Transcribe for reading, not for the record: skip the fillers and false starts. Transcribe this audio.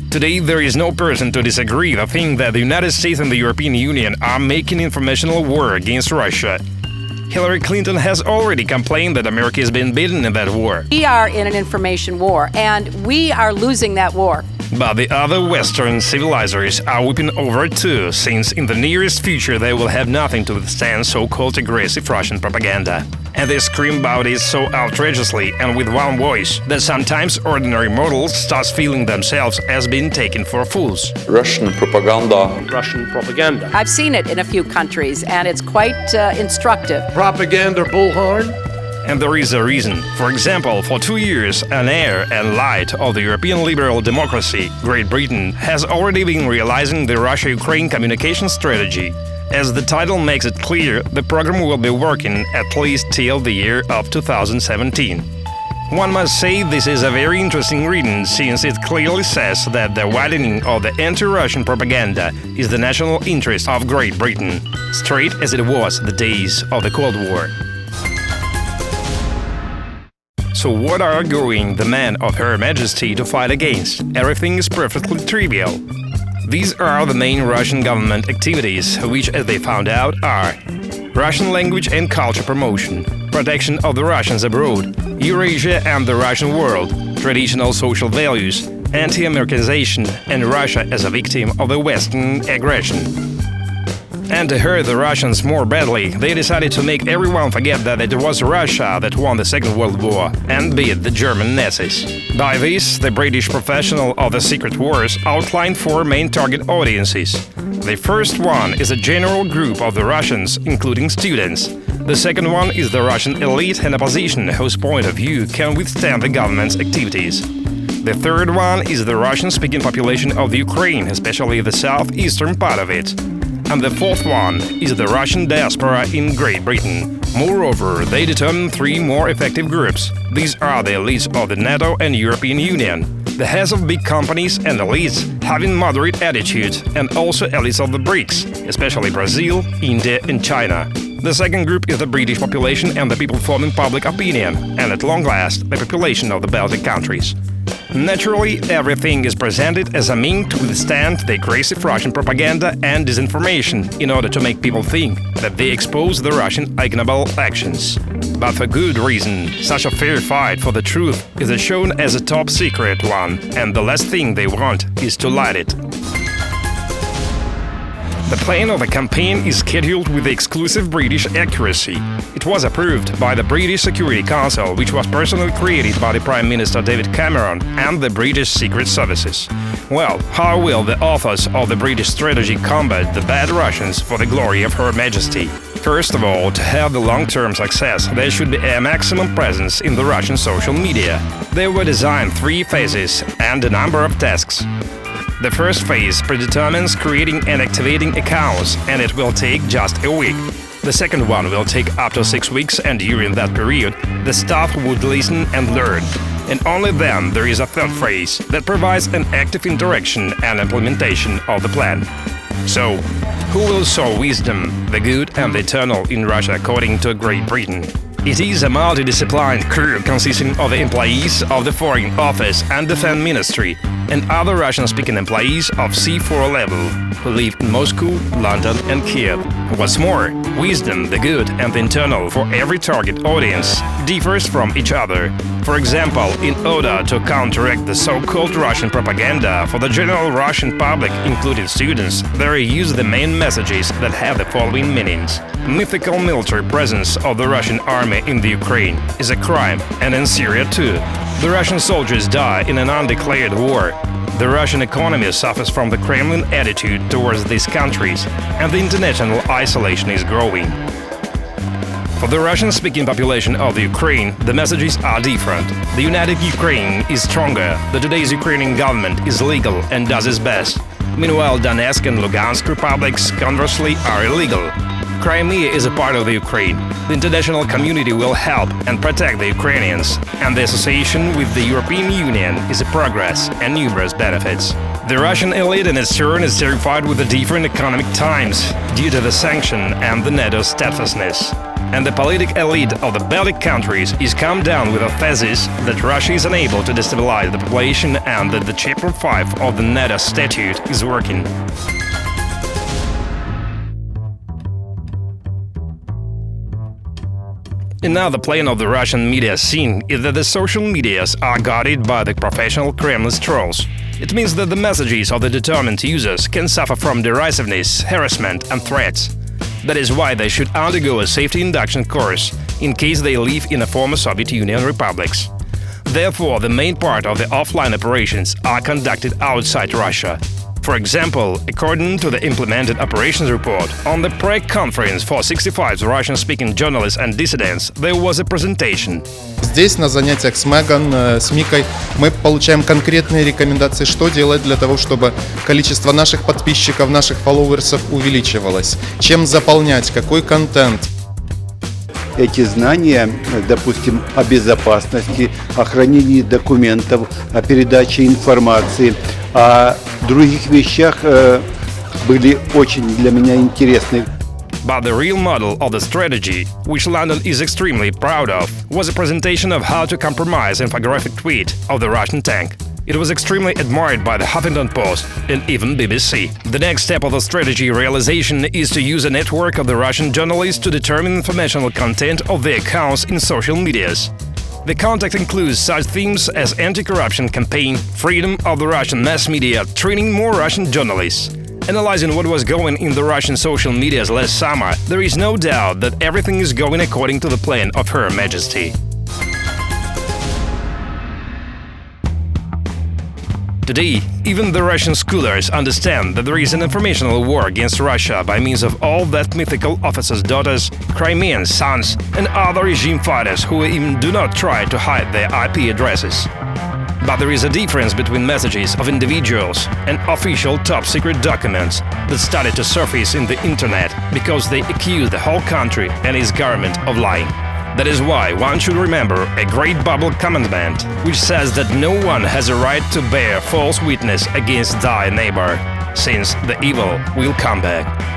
Today, there is no person to disagree that think that the United States and the European Union are making informational war against Russia. Hillary Clinton has already complained that America has been beaten in that war. We are in an information war, and we are losing that war. But the other Western civilizers are whipping over too, since in the nearest future they will have nothing to withstand so-called aggressive Russian propaganda. And they scream about it so outrageously and with one voice that sometimes ordinary mortals start feeling themselves as being taken for fools. Russian propaganda. Russian propaganda. I've seen it in a few countries, and it's quite instructive. Propaganda bullhorn. And there is a reason. For example, for 2 years, an heir and light of the European liberal democracy, Great Britain, has already been realizing the Russia-Ukraine communication strategy. As the title makes it clear, the program will be working at least till the year of 2017. One must say this is a very interesting reading, since it clearly says that the widening of the anti-Russian propaganda is the national interest of Great Britain, straight as it was the days of the Cold War. So what are arguing the men of Her Majesty to fight against? Everything is perfectly trivial. These are the main Russian government activities, which, as they found out, are Russian language and culture promotion, protection of the Russians abroad, Eurasia and the Russian world, traditional social values, anti-Americanization, and Russia as a victim of the Western aggression. And to hurt the Russians more badly, they decided to make everyone forget that it was Russia that won the Second World War and beat the German Nazis. By this, the British professional of the secret wars outlined 4 main target audiences. The first one is a general group of the Russians, including students. The second one is the Russian elite and opposition, whose point of view can withstand the government's activities. The third one is the Russian-speaking population of the Ukraine, especially the southeastern part of it. And the fourth one is the Russian diaspora in Great Britain. Moreover, they determine 3 more effective groups. These are the elites of the NATO and European Union, the heads of big companies and elites having moderate attitude, and also elites of the BRICS, especially Brazil, India and China. The second group is the British population and the people forming public opinion, and at long last, the population of the Baltic countries. Naturally, everything is presented as a means to withstand the aggressive Russian propaganda and disinformation in order to make people think that they expose the Russian ignoble actions. But for good reason. Such a fair fight for the truth is shown as a top secret one, and the last thing they want is to light it. The plan of the campaign is scheduled with exclusive British accuracy. It was approved by the British Security Council, which was personally created by the Prime Minister David Cameron and the British Secret Services. Well, how will the authors of the British strategy combat the bad Russians for the glory of Her Majesty? First of all, to have the long-term success, there should be a maximum presence in the Russian social media. There were designed 3 phases and a number of tasks. The first phase predetermines creating and activating accounts, and it will take just a week. The second one will take up to 6 weeks, and during that period, the staff would listen and learn. And only then there is a third phase that provides an active interaction and implementation of the plan. So, who will sow wisdom, the good and the eternal in Russia according to Great Britain? It is a multidisciplinary crew consisting of the employees of the Foreign Office and Defense Ministry and other Russian-speaking employees of C4 level who live in Moscow, London and Kiev. What's more, wisdom, the good and the internal for every target audience differs from each other. For example, in order to counteract the so-called Russian propaganda for the general Russian public, including students, they use the main messages that have the following meanings. Mythical military presence of the Russian army in the Ukraine is a crime, and in Syria too. The Russian soldiers die in an undeclared war. The Russian economy suffers from the Kremlin attitude towards these countries, and the international isolation is growing. For the Russian-speaking population of the Ukraine, the messages are different. The united Ukraine is stronger, the today's Ukrainian government is legal and does its best. Meanwhile, Donetsk and Lugansk republics, conversely, are illegal. Crimea is a part of the Ukraine. The international community will help and protect the Ukrainians, and the association with the European Union is a progress and numerous benefits. The Russian elite in its turn is terrified with the different economic times due to the sanction and the NATO steadfastness. and the political elite of the Baltic countries is come down with a thesis that Russia is unable to destabilize the population and that the Chapter 5 of the NATO Statute is working. Another plane of the Russian media scene is that the social medias are guarded by the professional Kremlin trolls. It means that the messages of the determined users can suffer from derisiveness, harassment and threats. That is why they should undergo a safety induction course in case they live in the former Soviet Union republics. Therefore, the main part of the offline operations are conducted outside Russia. For example, according to the implemented operations report, on the Prague conference for 65 Russian-speaking journalists and dissidents, there was a presentation. Здесь, на занятиях с Меган, с Микой, мы получаем конкретные рекомендации, что делать для того, чтобы количество наших подписчиков, наших фолловерсов увеличивалось, чем заполнять, какой контент. Эти знания, допустим, о безопасности, о хранении документов, о передаче информации, о других вещах были очень для меня интересны. But the real model of the strategy, which London is extremely proud of, was a presentation of how to compromise infographic tweet of the Russian tank. It was extremely admired by the Huffington Post and even BBC. The next step of the strategy realization is to use a network of the Russian journalists to determine informational content of their accounts in social medias. The contact includes such themes as anti-corruption campaign, freedom of the Russian mass media, training more Russian journalists. Analyzing what was going in the Russian social medias last summer, there is no doubt that everything is going according to the plan of Her Majesty. Today, even the Russian scholars understand that there is an informational war against Russia by means of all that mythical officers' daughters, Crimean sons, and other regime fighters who even do not try to hide their IP addresses. But there is a difference between messages of individuals and official top-secret documents that started to surface in the internet because they accuse the whole country and its government of lying. That is why one should remember a great Bible commandment, which says that no one has a right to bear false witness against thy neighbor, since the evil will come back.